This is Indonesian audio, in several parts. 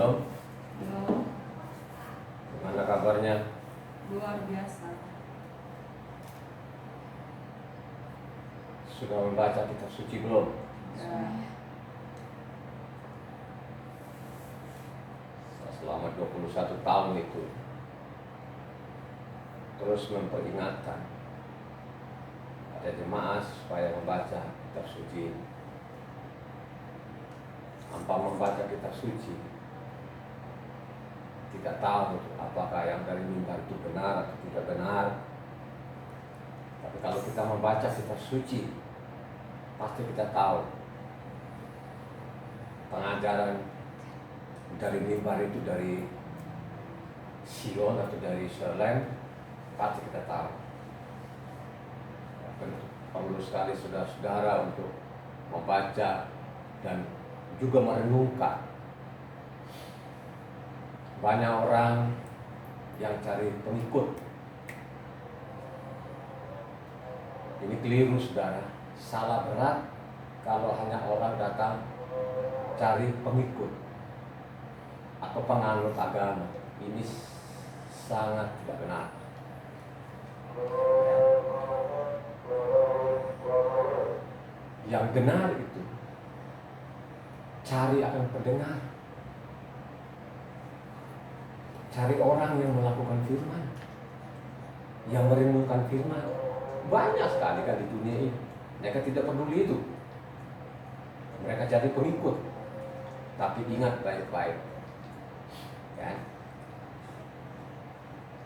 Shalom. Halo, Gimana kabarnya? luar biasa. Sudah membaca kitab suci belum? Ya, Selama 21 tahun itu terus memperingatkan ada jemaat supaya membaca kitab suci. Tanpa membaca kitab suci, tidak tahu apakah yang dari mimbar itu benar atau tidak benar. Tapi kalau kita membaca kitab suci, pasti kita tahu pengajaran dari mimbar itu dari Sion atau dari Yerusalem, pasti kita tahu. Perlu sekali saudara-saudara untuk membaca dan juga merenungkan. Banyak orang yang cari pengikut. Ini keliru, saudara. Salah berat kalau hanya orang datang cari pengikut atau penganut agama. Ini sangat tidak benar. Yang benar itu cari akan pendengar, cari orang yang melakukan firman, yang merenungkan firman. Banyak sekali kan di dunia ini. Mereka tidak peduli itu. Mereka cari pengikut. Tapi ingat baik-baik, ya.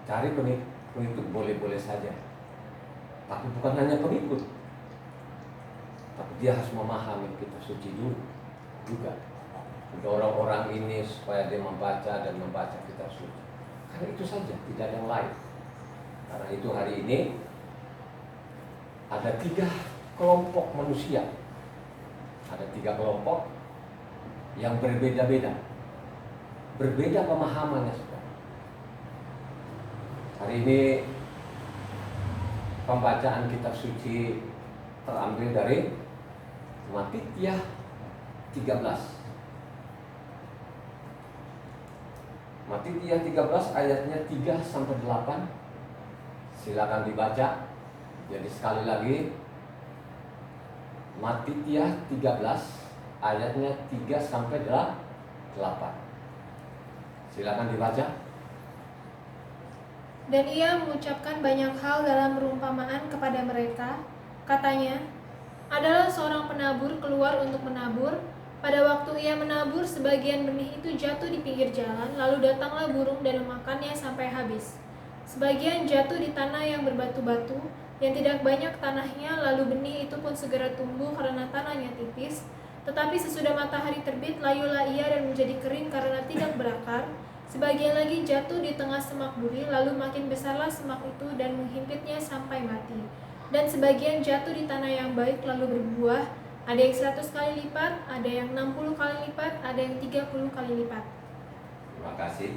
Cari pengikut boleh-boleh saja, tapi bukan hanya pengikut, tapi dia harus memahami kitab suci dulu juga. Mendorong orang ini supaya dia membaca dan membaca kitab suci. Karena itu saja, tidak ada yang lain. Karena itu hari ini ada 3 kelompok manusia. Ada 3 kelompok yang berbeda-beda. Berbeda pemahamannya, saudara. Hari ini pembacaan kitab suci terambil dari Matitia 13. Matitia 13 ayatnya 3 sampai 8. Silakan dibaca. Jadi sekali lagi, Matitia 13 ayatnya 3 sampai 8. Silakan dibaca. Dan ia mengucapkan banyak hal dalam perumpamaan kepada mereka. Katanya, adalah seorang penabur keluar untuk menabur. Pada waktu ia menabur, sebagian benih itu jatuh di pinggir jalan, lalu datanglah burung dan memakannya sampai habis. Sebagian jatuh di tanah yang berbatu-batu, yang tidak banyak tanahnya, lalu benih itu pun segera tumbuh karena tanahnya tipis. Tetapi sesudah matahari terbit, layulah ia dan menjadi kering karena tidak berakar. Sebagian lagi jatuh di tengah semak duri, lalu makin besarlah semak itu dan menghimpitnya sampai mati. Dan sebagian jatuh di tanah yang baik lalu berbuah, ada yang 100 kali lipat, ada yang 60 kali lipat, ada yang 30 kali lipat. Terima kasih.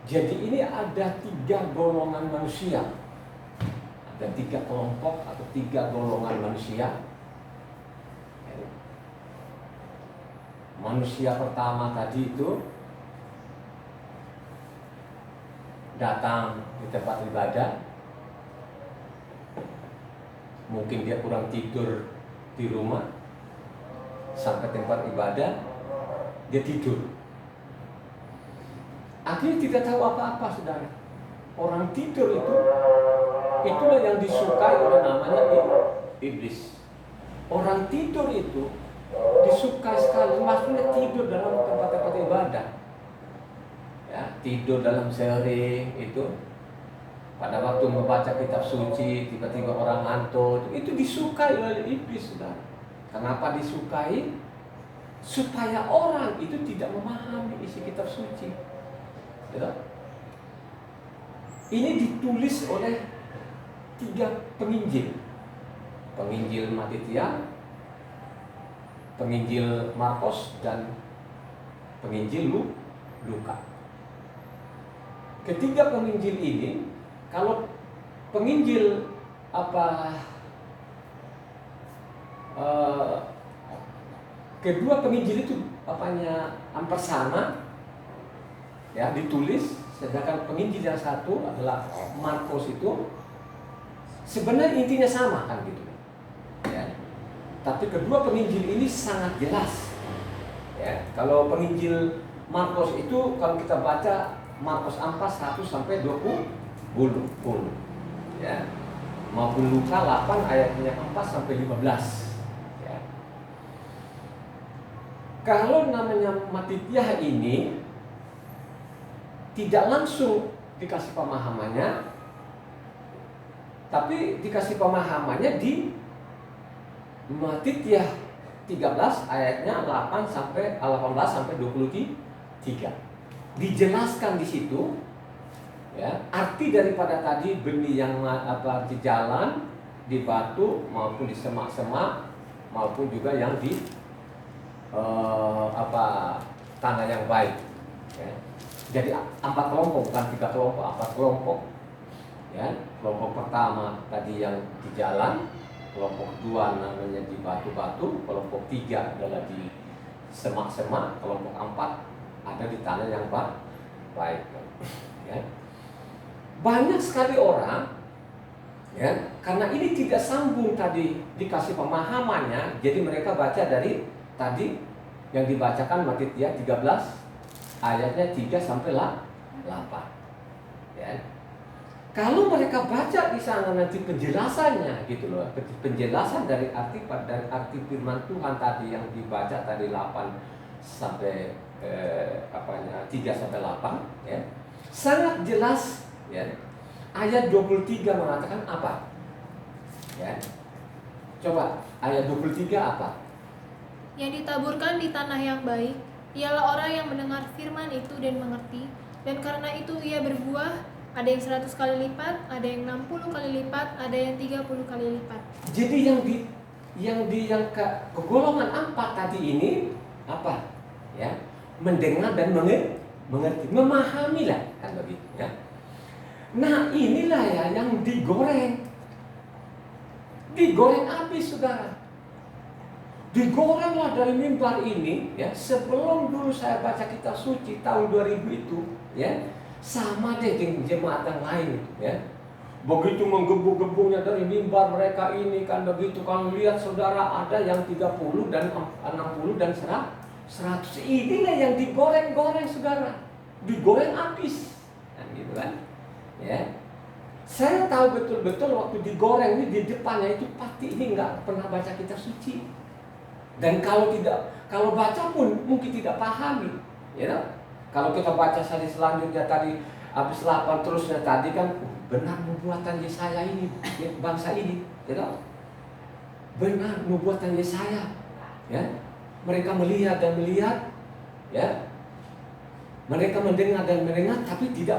Jadi ini ada 3 golongan manusia. Ada 3 kelompok atau 3 golongan manusia. Manusia pertama tadi itu datang di tempat ibadah. Mungkin dia kurang tidur di rumah, sampai tempat ibadah dia tidur. Akhirnya tidak tahu apa-apa, saudara. Orang tidur itulah yang disukai oleh namanya iblis. Orang tidur itu disukai sekali, maksudnya tidur dalam tempat-tempat ibadah. Ya, tidur dalam sharing itu. Pada waktu membaca kitab suci, tiba-tiba orang ngantuk, itu disukai oleh iblis, saudara. Kenapa disukai? Supaya orang itu tidak memahami isi kitab suci. Ya. Ini ditulis oleh 3 penginjil. Penginjil Matitia, penginjil Markus, dan penginjil Luka. Ketiga penginjil ini, kalau penginjil kedua penginjil itu hampir sama, ya ditulis, sedangkan penginjil yang satu adalah Markus itu sebenarnya intinya sama kan gitu ya. Tapi kedua penginjil ini sangat jelas ya. Kalau penginjil Markus itu kalau kita baca Markus 4 1 sampai 20 ya, maupun Luka 8 ayatnya 4 sampai 15 ya. Kalau namanya Matitiah ini tidak langsung dikasih pemahamannya, tapi dikasih pemahamannya di Matitiah 13 ayatnya 18 sampai 23. Dijelaskan di situ ya, arti daripada tadi benih yang di jalan, di batu maupun di semak-semak maupun juga yang di tanah yang baik ya. Jadi 4 kelompok, bukan 3 kelompok, 4 kelompok ya. Kelompok pertama tadi yang di jalan, kelompok kedua namanya di batu-batu, kelompok 3 adalah di semak-semak, kelompok 4 ada di tanah yang baik ya. Banyak sekali orang ya, karena ini tidak sambung tadi dikasih pemahamannya, jadi mereka baca dari tadi yang dibacakan Matitiah 13 ayatnya 3 sampai 8 ya. Kalau mereka baca di sana nanti penjelasannya gitu loh, penjelasan dari arti firman Tuhan tadi yang dibaca tadi 8 sampai 3 sampai 8 ya. Sangat jelas ya. Ayat 23 mengatakan apa? Ya. Coba ayat 23 apa? Yang ditaburkan di tanah yang baik ialah orang yang mendengar firman itu dan mengerti, dan karena itu ia berbuah, ada yang 100 kali lipat, ada yang 60 kali lipat, ada yang 30 kali lipat. Jadi yang kegolongan 4 tadi ini apa? Ya, mendengar dan mengerti, memahami lah kan begitu ya. Nah inilah ya yang digoreng habis saudara. Digorenglah dari mimbar ini ya. Sebelum dulu saya baca kitab suci tahun 2000 itu ya, sama deh dengan jemaat yang lain ya. Begitu menggebu-gebunya dari mimbar mereka ini kan begitu, kalau lihat saudara ada yang 30 dan 60 dan 100. Inilah yang digoreng-goreng saudara, digoreng habis kan gitu kan ya. Saya tahu betul-betul waktu digoreng ini di depannya itu pasti ini nggak pernah baca kitab suci. Dan kalau baca pun mungkin tidak pahami, ya. Kalau kita baca selanjutnya tadi habis 8 terusnya tadi kan benar nubuatan Yesaya ini bangsa ini, ya. Benar nubuatan Yesaya, ya. Mereka melihat dan melihat, ya. Mereka mendengar dan mendengar tapi tidak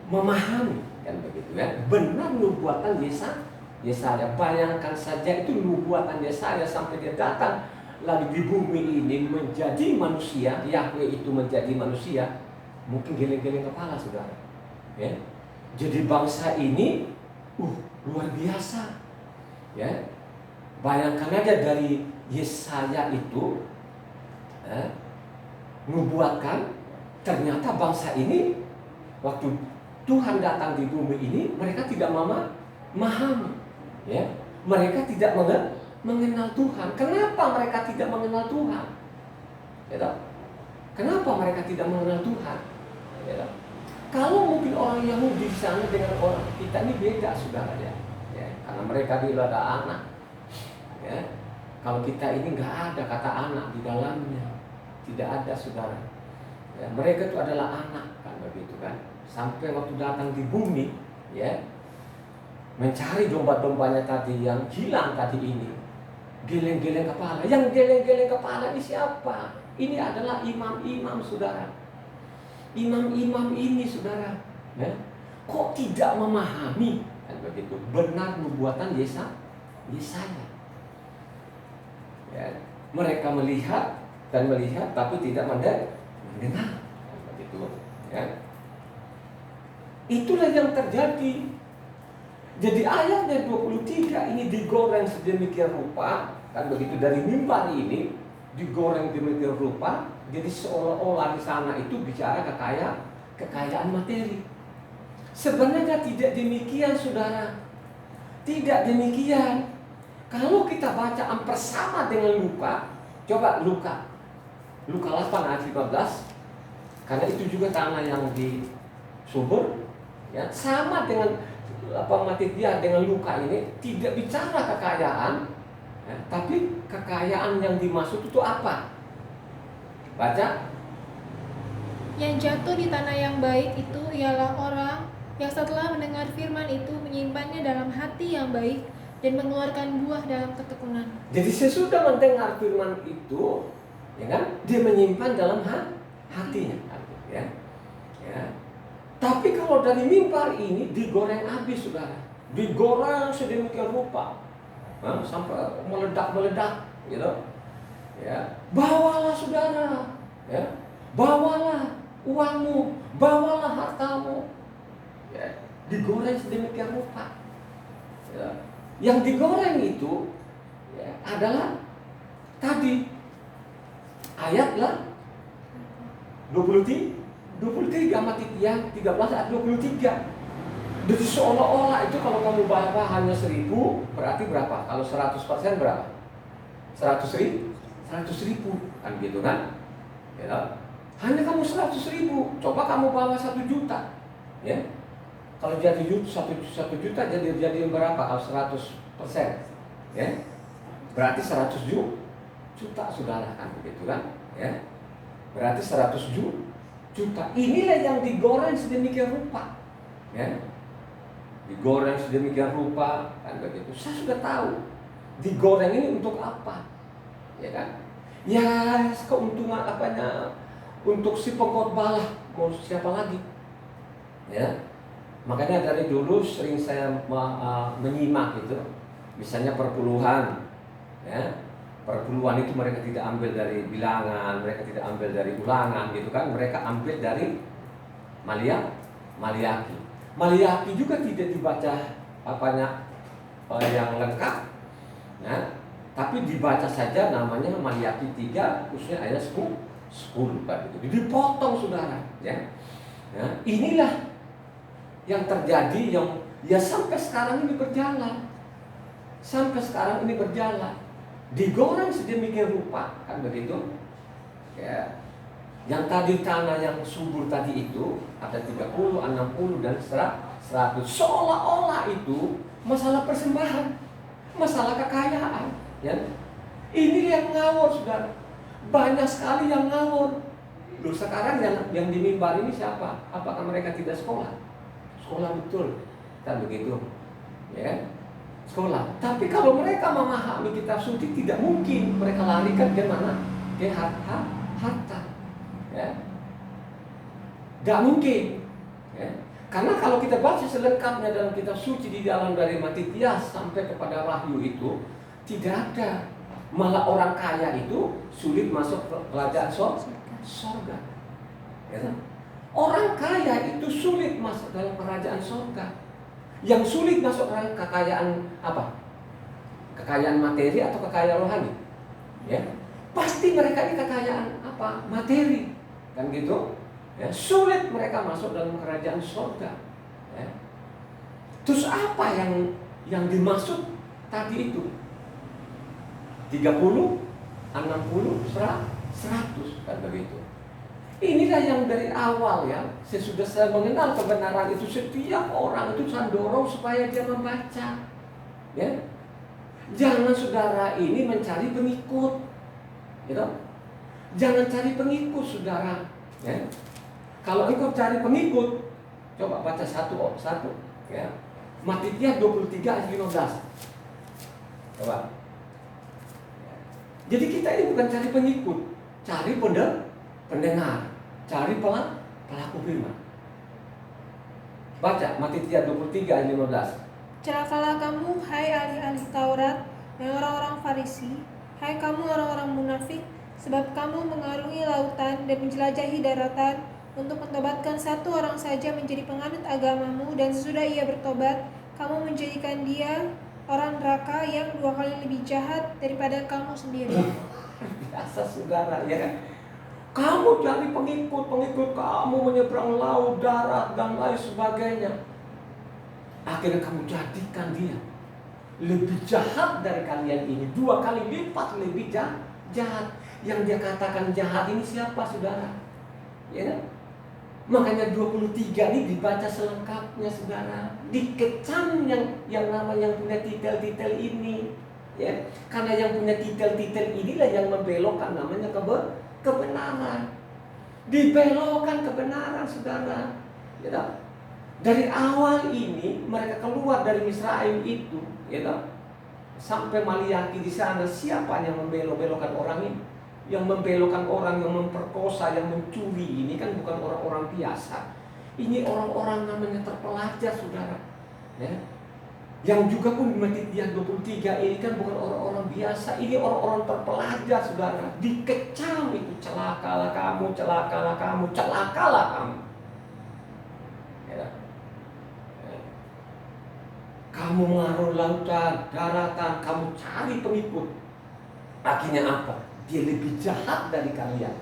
memahami, kan begitu ya. Benar nubuatan Yesaya, bayangkan saja itu nubuatan Yesaya sampai dia datang lagi di bumi ini menjadi manusia, Yahweh itu menjadi manusia, mungkin geleng-geleng kepala saudara ya. Jadi bangsa ini luar biasa ya. Bayangkan aja dari Yesaya itu nubuatkan, ternyata bangsa ini waktu Tuhan datang di bumi ini mereka tidak memahami ya, mereka tidak mengenal Tuhan. Kenapa mereka tidak mengenal Tuhan? Ya, kenapa mereka tidak mengenal Tuhan? Ya, kalau mungkin orang Yahudi di sana dengan orang kita ini beda saudara ya. Ya, karena mereka dulu ada anak. Ya, kalau kita ini nggak ada kata anak di dalamnya, tidak ada saudara. Ya, mereka itu adalah anak kan begitu kan. Sampai waktu datang di bumi, ya. Mencari domba-dombanya tadi yang hilang tadi ini, geleng-geleng kepala. Yang geleng-geleng kepala ini siapa? Ini adalah imam-imam saudara. Imam-imam ini saudara ya, kok tidak memahami kan begitu benar nubuatan Yesaya ya. Mereka melihat dan melihat tapi tidak mendengar kan begitu ya. Itulah yang terjadi. Jadi ayatnya 23 ini digoreng sedemikian rupa kan begitu dari mimbar ini digoreng demikian rupa, jadi seolah-olah di sana itu bicara kekayaan materi. Sebenarnya tidak demikian, saudara. Tidak demikian. Kalau kita baca hampir sama dengan Luka, coba Luka 8 ayat 15, karena itu juga tanah yang disubur, ya, sama dengan Matithia dengan Luka ini tidak bicara kekayaan, ya, tapi kekayaan yang dimaksud itu apa? Baca. Yang jatuh di tanah yang baik itu ialah orang yang setelah mendengar firman itu menyimpannya dalam hati yang baik dan mengeluarkan buah dalam ketekunan. Jadi sesudah mendengar firman itu, ya kan, dia menyimpan dalam hatinya, ya. Ya. Tapi kalau dari mimbar ini digoreng habis, saudara, digoreng sedemikian rupa, sampai meledak, gitu. Ya, bawalah saudara, ya, bawalah uangmu, bawalah hartamu, ya, digoreng sedemikian rupa. Ya. Yang digoreng itu, ya, adalah tadi ayatlah 23 Matithia 13 ayat 23. Jadi seolah-olah itu kalau kamu bawa hanya 1.000, berarti berapa? Kalau 100% berapa? 100.000 kan gitu kan? Ya. Hanya kamu 100.000, coba kamu bawa 1 juta, ya. Kalau jadi 1 juta jadi berapa? Kalau 100%, ya, berarti 100 juta, saudara, kan begitu kan? Ya, berarti 100 juta. Inilah yang digoreng sedemikian rupa, ya, digoreng sedemikian rupa, kan begitu. Saya sudah tahu digoreng ini untuk apa, ya kan? Ya, keuntungan apanya? Untuk si pengkhotbah lah, mau siapa lagi, ya. Makanya dari dulu sering saya menyimak itu, misalnya perpuluhan, ya, perpuluhan itu mereka tidak ambil dari bilangan, mereka tidak ambil dari ulangan, gitu kan? Mereka ambil dari Maliaki. Maliaki juga tidak dibaca yang lengkap, ya, tapi dibaca saja namanya Maliaki 3, khususnya ayat 10, kan? Gitu. Dipotong, saudara, ya. Ya, inilah yang terjadi, yang ya sampai sekarang ini berjalan. Sampai sekarang ini berjalan. Digoreng sedemikian rupa, kan begitu? Ya. Yang tadi tanah yang subur tadi itu ada 30, 60 dan 100. Seolah-olah itu masalah persembahan, masalah kekayaan, ya. Ini yang ngawur, saudara. Banyak sekali yang ngawur. Loh, sekarang yang di mimbar ini siapa? Apakah mereka tidak sekolah? Sekolah betul, kan begitu, ya, sekolah. Tapi kalau mereka memahami kitab suci, tidak mungkin mereka larikan ke mana? Ke harta, ya, tidak mungkin, ya. Karena kalau kita baca selengkapnya dalam kitab suci di dalam dari Matithia sampai kepada Wahyu itu tidak ada. Malah orang kaya itu sulit masuk ke kerajaan sorga, ya. Orang kaya itu sulit masuk dalam kerajaan surga. Yang sulit masuk dalam kekayaan apa? Kekayaan materi atau kekayaan rohani? Ya, pasti mereka ini kekayaan apa? Materi, kan gitu? Ya, sulit mereka masuk dalam kerajaan surga. Ya. Terus apa yang dimaksud tadi itu? 30, 60, 100, kan begitu. Inilah yang dari awal, ya, sesudah saya mengenal kebenaran itu, setiap orang itu saya dorong supaya dia membaca, ya. Jangan saudara ini mencari pengikut, gitu. Jangan cari pengikut, saudara, ya. Kalau engkau cari pengikut, coba baca satu, ya. Matithia 23 ayat 15. Coba. Jadi kita ini bukan cari pengikut, cari pendengar, cari pelaku firman. Baca Matithia 23 ayat 15. Celakalah kamu, hai ahli-ahli Taurat dan orang-orang Farisi, hai kamu orang-orang munafik, sebab kamu mengarungi lautan dan menjelajahi daratan untuk mentobatkan satu orang saja menjadi penganut agamamu, dan sesudah ia bertobat, kamu menjadikan dia orang neraka yang 2 kali lebih jahat daripada kamu sendiri. biasa saudara, ya kan? Kamu cari pengikut kamu menyeberang laut, darat, dan lain sebagainya. Akhirnya kamu jadikan dia lebih jahat dari kalian ini, 2 kali lipat lebih jahat. Yang dia katakan jahat ini siapa saudara? Ya kan? Makanya 23 ini dibaca selengkapnya saudara. Dikecam yang namanya yang punya titel-titel ini, ya. Karena yang punya titel-titel inilah yang membelokkan namanya kebenaran. Dibelokkan kebenaran saudara, ya tak? Dari awal ini mereka keluar dari Misraim itu, ya tak? Sampai Maliaki di sana, siapa yang membelok-belokkan orang ini? Yang membelokkan orang, yang memperkosa, yang mencuri ini kan bukan orang-orang biasa. Ini orang-orang namanya terpelajar saudara, ya. Yang juga pun di Matius 23 ini kan bukan orang-orang biasa. Ini orang-orang terpelajar saudara. Dikecam itu, celakalah kamu, celakalah kamu, celakalah kamu, ya. Kamu mengarungi lautan, daratan, kamu cari pengikut. Akhirnya apa? Dia lebih jahat dari kalian,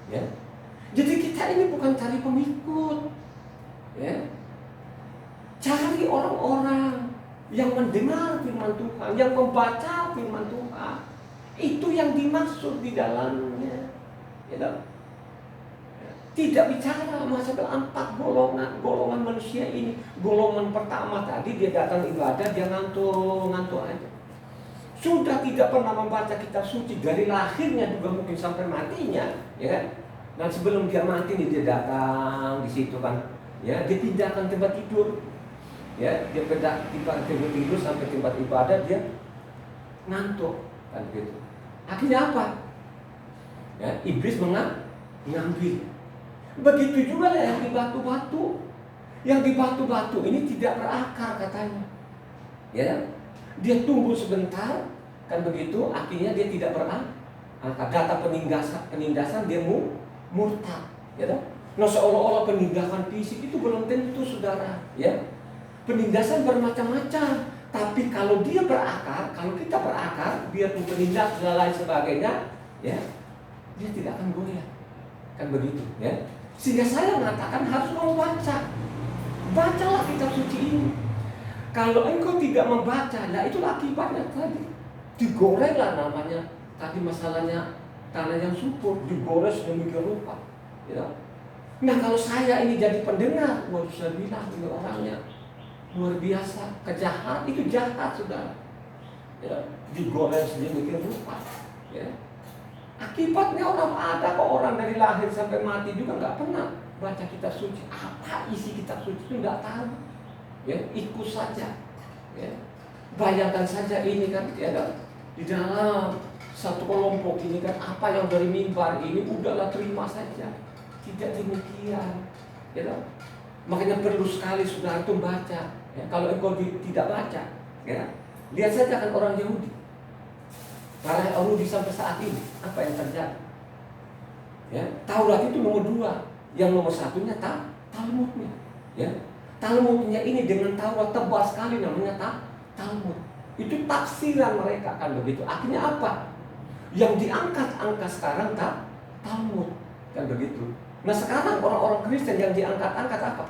ya. Jadi kita ini bukan cari pengikut, ya. Cari orang-orang yang mendengar firman Tuhan, yang membaca firman Tuhan. Itu yang dimaksud di dalamnya, ya. Tidak bicara masalah 4 golongan manusia ini. Golongan pertama tadi dia datang ibadah, dia ngantuk aja. Sudah tidak pernah membaca kitab suci dari lahirnya juga mungkin sampai matinya, ya kan? Dan sebelum dia mati nih dia datang di situ kan, ya, dipindahkan tempat tidur, ya, dia pindah tempat tidur sampai tempat ibadah dia ngantuk kan gitu. Akhirnya apa? Ya, iblis mengambil. Begitu juga lah yang di batu-batu. Yang di batu-batu ini tidak berakar katanya, ya. Dia tunggu sebentar, kan begitu, akhirnya dia tidak berakar. Data penindasan dia murtad, ya toh? Nah, seolah-olah penindasan fisik itu belum tentu saudara, ya. Penindasan bermacam-macam, tapi kalau dia berakar, kalau kita berakar, biarpun penindas dan lain sebagainya, ya, dia tidak akan goyah, kan begitu, ya. Sehingga saya mengatakan harus membaca, bacalah kitab suci ini. Kalau engkau tidak membaca, nah itulah akibatnya tadi. Digorenglah namanya. Tadi masalahnya tanah yang subur, digoreng sedemikian rupa, ya. Nah kalau saya ini jadi pendengar, waduh saya bilang ini orangnya luar biasa, kejahat, itu jahat saudara, ya. Digoreng sedemikian rupa, ya. Akibatnya ada kok orang dari lahir sampai mati juga nggak pernah baca kitab suci. Apa isi kitab suci itu nggak tahu, ya, ikut saja, ya. Bayangkan saja ini kan, ya, di dalam satu kelompok ini kan, apa yang dari mimbar ini udahlah terima saja. Tidak demikian, ya. Makanya perlu sekali saudara itu baca, ya. Kalau engkau tidak baca, ya, lihat saja kan orang Yahudi. Para Yahudi sampai saat ini apa yang terjadi? Ya, Taurat itu nomor 2, yang nomor 1-nya Talmudnya, ya. Talmudnya ini dengan Taurat tebal sekali namanya Talmud. Itu tafsiran mereka kan begitu. Akhirnya apa? Yang diangkat-angkat sekarang Talmud kan begitu. Nah sekarang orang-orang Kristen yang diangkat-angkat apa?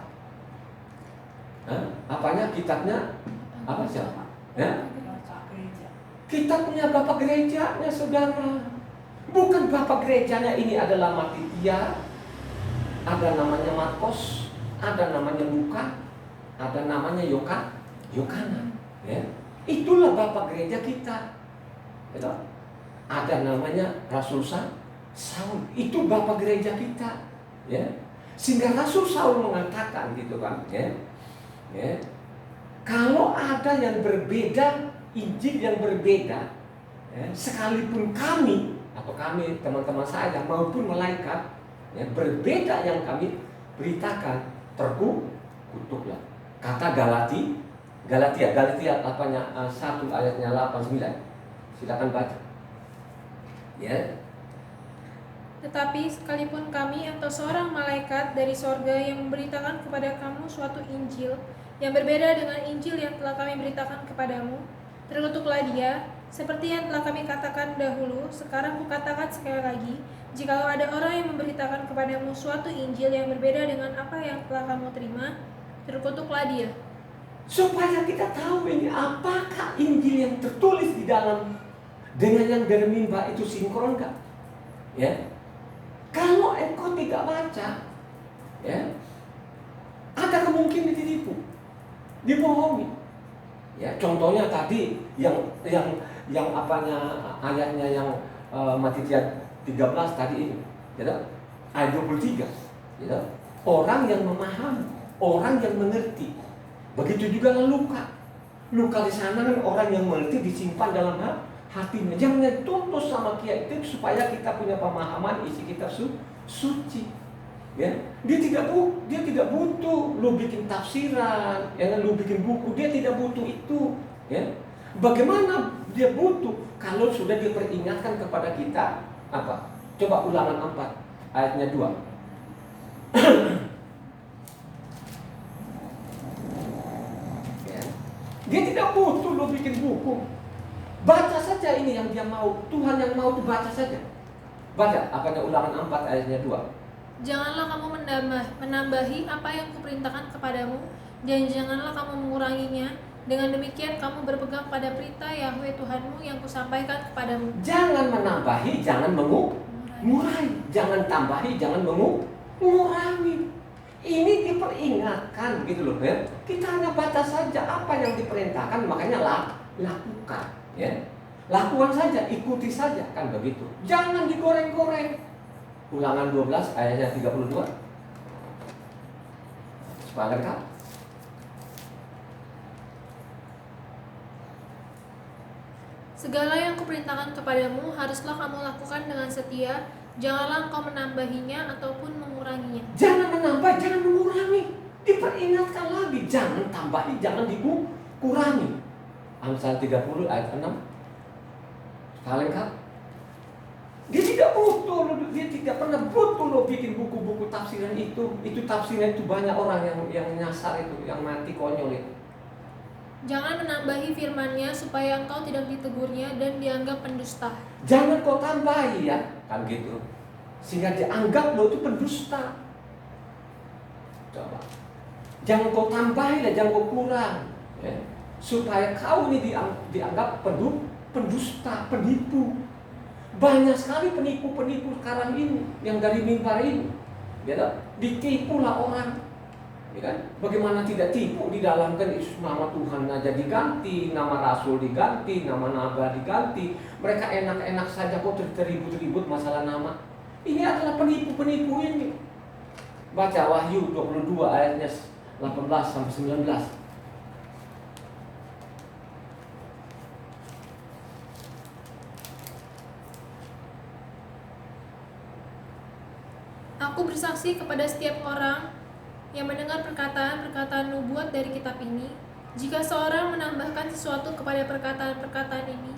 Apanya? Kitabnya apa siapa? Ya? Kitabnya bapak gerejanya saudara. Bukan bapak gerejanya ini adalah Matitia, ada namanya Markos, ada namanya Luka, ada namanya Yohanan, ya. Itulah bapak gereja kita, gitu. Ada namanya Rasul Saul, itu bapak gereja kita, ya. Sehingga Rasul Saul mengatakan gitu kan, ya. Kalau ada yang berbeda, Injil yang berbeda, ya, sekalipun kami atau kami teman-teman saya maupun malaikat, ya, berbeda yang kami beritakan, terkutuklah. Kata Galatia apanya 1 ayatnya 8-9. Silakan baca. Ya. Tetapi sekalipun kami atau seorang malaikat dari sorga yang memberitakan kepada kamu suatu Injil yang berbeda dengan Injil yang telah kami beritakan kepadamu, terkutuklah dia, Seperti yang telah kami katakan dahulu, sekarang kukatakan sekali lagi, jikalau ada orang yang memberitakan kepadamu suatu Injil yang berbeda dengan apa yang telah kamu terima, terkutuklah dia. Supaya kita tahu ini apakah Injil yang tertulis di dalam dengan yang dari mimbar itu sinkron gak? Ya. Kalau engkau tidak baca, ya, ada kemungkinan ditipu, dibohongi. Ya, contohnya tadi yang apanya ayatnya yang Matius 13 tadi ini, ya, ayat 23, ya, orang yang memahami, orang yang mengerti. Begitu juga Luka. Luka di sana kan orang yang mengerti disimpan dalam hatinya. Jangan tuntut sama kiai itu supaya kita punya pemahaman isi kitab suci. Ya, dia tidak butuh lu bikin tafsiran, ya, lu bikin buku, dia tidak butuh itu. Ya, bagaimana dia butuh kalau sudah diperingatkan kepada kita apa? Coba Ulangan 4 ayatnya 2. Ya, dia tidak butuh lu bikin buku. Baca saja ini yang dia mau. Tuhan yang mau dibaca saja. Baca apanya Ulangan 4 ayatnya 2. Janganlah kamu menambahi apa yang kuperintahkan kepadamu, dan janganlah kamu menguranginya. Dengan demikian kamu berpegang pada perintah Yahweh Tuhanmu yang kusampaikan kepadamu. Jangan menambahi, jangan mengurangi. Jangan tambahi, jangan mengurangi. Ini diperingatkan gitu loh, ya. Kita hanya baca saja apa yang diperintahkan, makanya lakukan, ya. Lakukan saja, ikuti saja, kan begitu. Jangan digoreng-goreng. Ulangan 12 ayatnya 32. Sepakat kan? Segala yang kuperintahkan kepadamu haruslah kamu lakukan dengan setia. Janganlah engkau menambahinya ataupun menguranginya. Jangan menambah, jangan mengurangi. Diperingatkan lagi, jangan tambahi, jangan dikurangi. Amsal 30 ayat 6. Kalian kan? Dia tidak pernah butuh lo bikin buku-buku tafsiran itu. Itu tafsiran itu banyak orang yang nyasar itu, yang mati konyol itu. Jangan menambahi firman-Nya supaya engkau tidak ditegurnya dan dianggap pendusta. Jangan kau tambahi, ya, kan gitu. Sehingga dianggap lo itu pendusta. Coba. Jangan kau tambahi, jangan kau kurang, ya. Supaya kau ini dianggap pendusta, penipu. Banyak sekali penipu-penipu sekarang ini yang dari mimbar ini, ya, ditipulah orang, ya kan? Bagaimana tidak tipu di dalam kan nama Tuhan aja diganti, nama Rasul diganti, nama Nabi diganti. Mereka enak-enak saja kok teribut-ribut masalah nama. Ini adalah penipu-penipu ini. Baca Wahyu 22 ayatnya 18 sampai 19. Aku bersaksi kepada setiap orang yang mendengar perkataan-perkataan nubuat dari kitab ini. Jika seorang menambahkan sesuatu kepada perkataan-perkataan ini,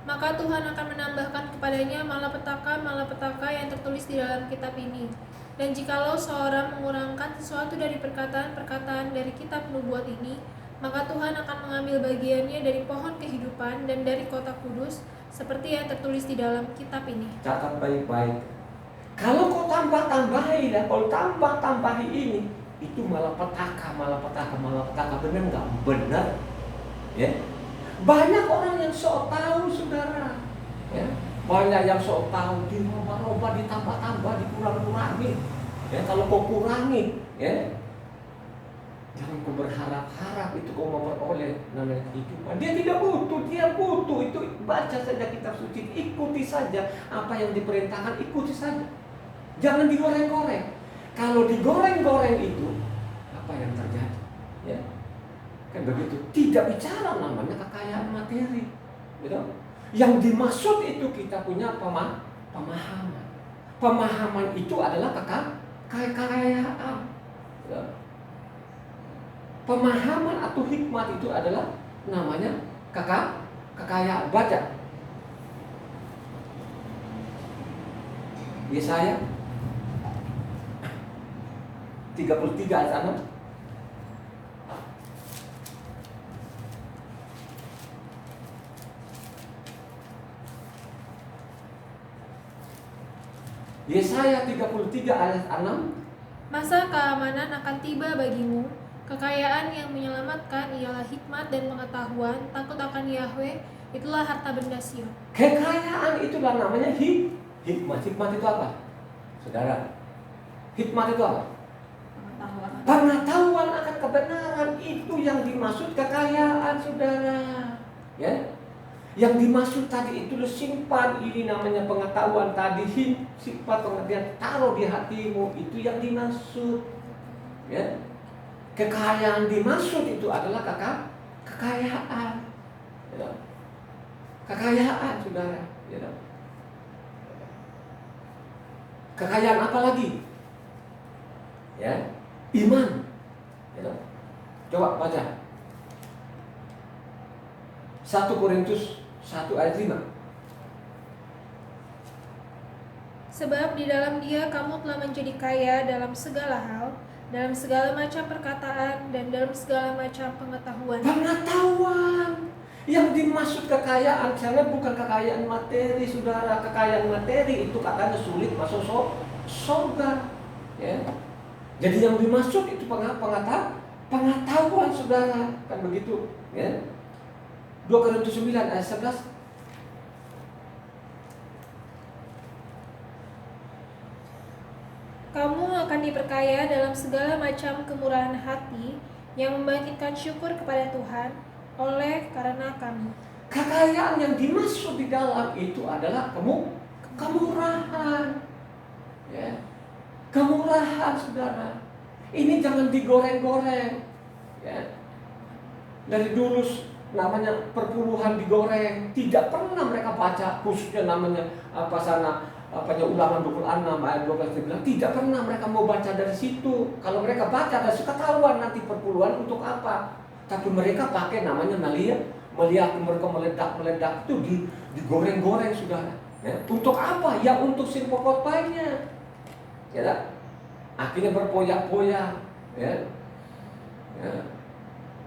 maka Tuhan akan menambahkan kepadanya malapetaka yang tertulis di dalam kitab ini. Dan jikalau seorang mengurangkan sesuatu dari perkataan-perkataan dari kitab nubuat ini, maka Tuhan akan mengambil bagiannya dari pohon kehidupan dan dari kota kudus, seperti yang tertulis di dalam kitab ini. Catat baik-baik. Kalau kau tambah-tambahi, kalau tambah-tambahi ini, itu malapetaka, benar nggak? Benar, ya. Banyak orang yang sok tahu, saudara, ya. Banyak yang sok tahu, dirubah-rubah, ditambah-tambah, dikurang-kurangi. Ya, kalau kau kurangi, ya, jangan kau berharap-harap itu kau memperoleh namanya kehidupan. Dia tidak butuh, dia butuh itu. Baca saja kitab suci, ikuti saja apa yang diperintahkan, ikuti saja. Jangan digoreng-goreng. Kalau digoreng-goreng itu, apa yang terjadi? Ya, kan begitu. Tidak bicara namanya kekayaan materi, gitu. Yang dimaksud itu kita punya pemahaman. Pemahaman itu adalah kekayaan. Ya. Pemahaman atau hikmat itu adalah namanya kekayaan. Baca Yesaya 33 ayat 6. Yesaya 33 ayat 6. Masa keamanan akan tiba bagimu, kekayaan yang menyelamatkan ialah hikmat dan pengetahuan, takut akan Yahweh, itulah harta benda Sion. Kekayaan itulah namanya hikmat. Hikmat itu apa? Saudara, hikmat itu apa? Pengetahuan. Pengetahuan akan kebenaran, itu yang dimaksud kekayaan, saudara. Ya, yang dimaksud tadi itu lo simpan, ini namanya pengetahuan tadi, sifat pengertian, taruh di hatimu, itu yang dimaksud. Ya, kekayaan dimaksud itu adalah kekayaan. Ya. Kekayaan, saudara. Ya. Kekayaan apa lagi? Ya, iman. Ya. Coba baca 1 Korintus 1 ayat 5. Sebab di dalam Dia kamu telah menjadi kaya dalam segala hal, dalam segala macam perkataan dan dalam segala macam pengetahuan. Pengetahuan. Yang dimaksud kekayaan sana bukan kekayaan materi, saudara. Kekayaan materi itu katanya sulit masuk surga. Ya. Jadi yang dimaksud itu pengetahuan, saudara. Kan begitu. Ya. 2 Korintus 9 ayat 11. Kamu akan diperkaya dalam segala macam kemurahan hati yang membangkitkan syukur kepada Tuhan oleh karena kami. Kekayaan yang dimaksud di dalam itu adalah kemurahan. Ya. Kemurahan, saudara. Ini jangan digoreng-goreng. Ya. Dari dulu namanya perpuluhan digoreng, tidak pernah mereka baca, khususnya namanya Ulangan 26 ayat 12 dibilang tidak pernah mereka mau baca dari situ. Kalau mereka baca dan suka ketahuan nanti perpuluhan untuk apa. Tapi mereka pakai namanya melihat mereka meledak itu digoreng-goreng, saudara. Ya. Untuk apa? Ya untuk pokok banyak. Ya, akhirnya berpoyak-poyak. Ya. Ya.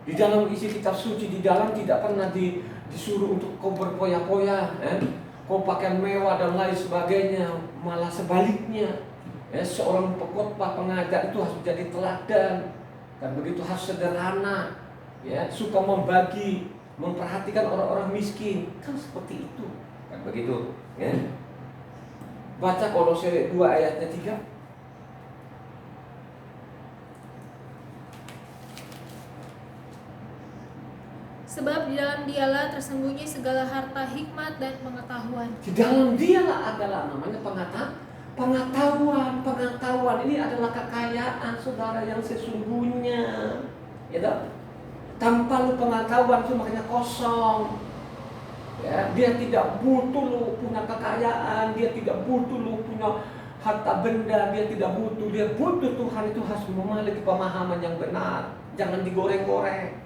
Di dalam isi kitab suci di dalam tidak pernah disuruh untuk kau berpoyak-poyak. Ya. Kau pakaian mewah dan lain sebagainya. Malah sebaliknya. Ya, seorang pengkhotbah pengajar itu harus menjadi teladan. Dan begitu harus sederhana. Ya, suka membagi, memperhatikan orang-orang miskin, kan seperti itu, kan begitu. Ya. Baca Kolose 2 ayatnya 3. Sebab di dalam Dialah tersembunyi segala harta hikmat dan pengetahuan. Di dalam Dialah adalah namanya pengetahuan. Pengetahuan ini adalah kekayaan, saudara, yang sesungguhnya. Ya, tanpa lu pengetahuan itu makanya kosong. Ya, dia tidak butuh lu punya kekayaan, dia tidak butuh lu punya harta benda, dia tidak butuh. Dia butuh Tuhan itu harus memiliki pemahaman yang benar. Jangan digoreng-goreng.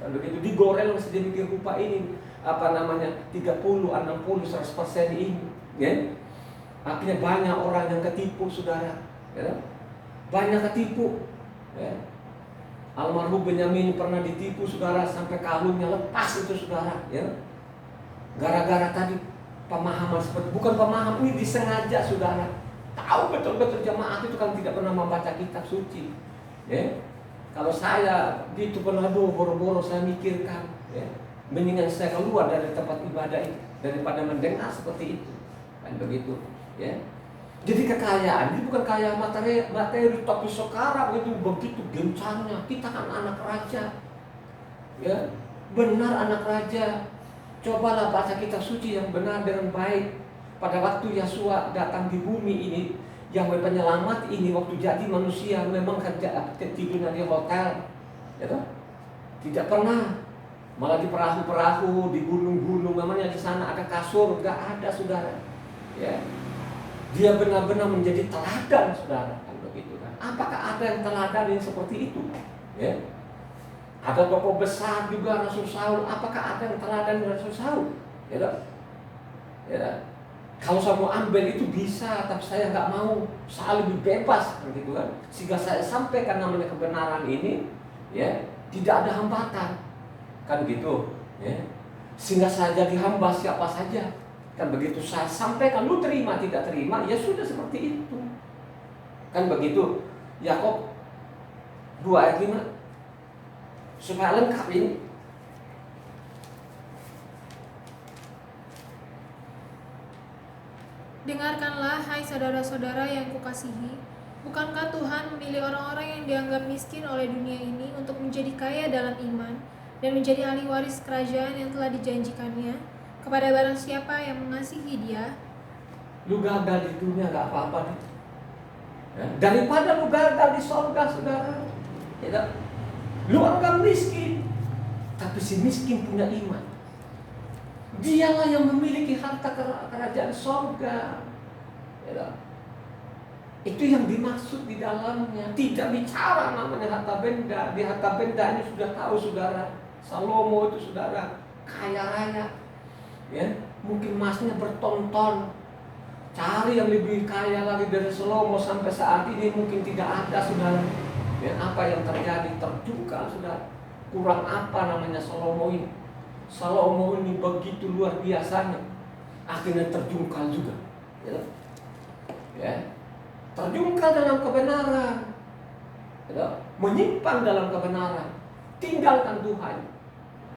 Kan begitu digoreng sedemikian rupa ini 30, 60, 100% ini. Ya. Akhirnya banyak orang yang ketipu, saudara. Ya. Banyak ketipu. Ya. Almarhum Benyamin pernah ditipu, saudara, sampai kalungnya lepas itu, saudara. Ya. Gara-gara tadi pemahaman seperti, bukan pemahaman ini disengaja, saudara. Tahu betul-betul jemaat itu kan tidak pernah membaca kitab suci. Ya. Kalau saya gitu pernah boro-boro saya mikirkan, ya, mendingan saya keluar dari tempat ibadah itu daripada mendengar seperti itu. Kan begitu, ya. Jadi kekayaan ini bukan kaya materi, tapi sekarang itu begitu gencangnya. Kita kan anak raja, ya, benar anak raja. Cobalah baca kitab suci yang benar dengan baik. Pada waktu Yesua datang di bumi ini, yang penyelamat ini waktu jadi manusia memang kerja tidurnya di hotel, ya, tidak pernah. Malah di perahu-perahu, di gunung-gunung, namanya di sana ada kasur, nggak ada, saudara. Ya. Dia benar-benar menjadi teladan, saudara, kan begitu kan. Apakah ada yang teladan yang seperti itu? Ya. Ada tokoh besar juga Rasul Saul. Apakah ada yang teladan Rasul Saul? Ya. Ya. Kalau saya mau ambil itu bisa, tapi saya nggak mau. Saya lebih bebas, kan gitu kan. Sehingga saya sampaikan namanya kebenaran ini, ya, tidak ada hambatan, kan gitu. Ya. Sehingga saya jadi hamba siapa saja. Kan begitu saya sampaikan, lu terima tidak terima, ya sudah seperti itu. Kan begitu. Yakob 2 ayat 5. Supaya lengkap ini. Dengarkanlah, hai saudara-saudara yang kukasihi, bukankah Tuhan memilih orang-orang yang dianggap miskin oleh dunia ini untuk menjadi kaya dalam iman dan menjadi ahli waris kerajaan yang telah dijanjikannya kepada barang siapa yang mengasihi Dia? Lu gagal di dunia gak apa-apa nih. Ya, daripada lu gagal di sorga, saudara. Ya, lu anggap miskin, tapi si miskin punya iman. Dialah yang memiliki harta kerajaan sorga. Ya, itu yang dimaksud di dalamnya. Tidak bicara namanya harta benda. Di harta benda ini sudah tahu saudara, Salomo itu saudara kaya raya. Ya, mungkin emasnya berton-ton. Cari yang lebih kaya lagi dari Salomo sampai saat ini mungkin tidak ada saudara. Ya, apa yang terjadi? Terjungkal saudara. Kurang apa namanya Salomo ini? Salomo ini begitu luar biasanya, akhirnya terjungkal juga. Ya, terjungkal dalam kebenaran, ya, menyimpang dalam kebenaran, tinggalkan Tuhan.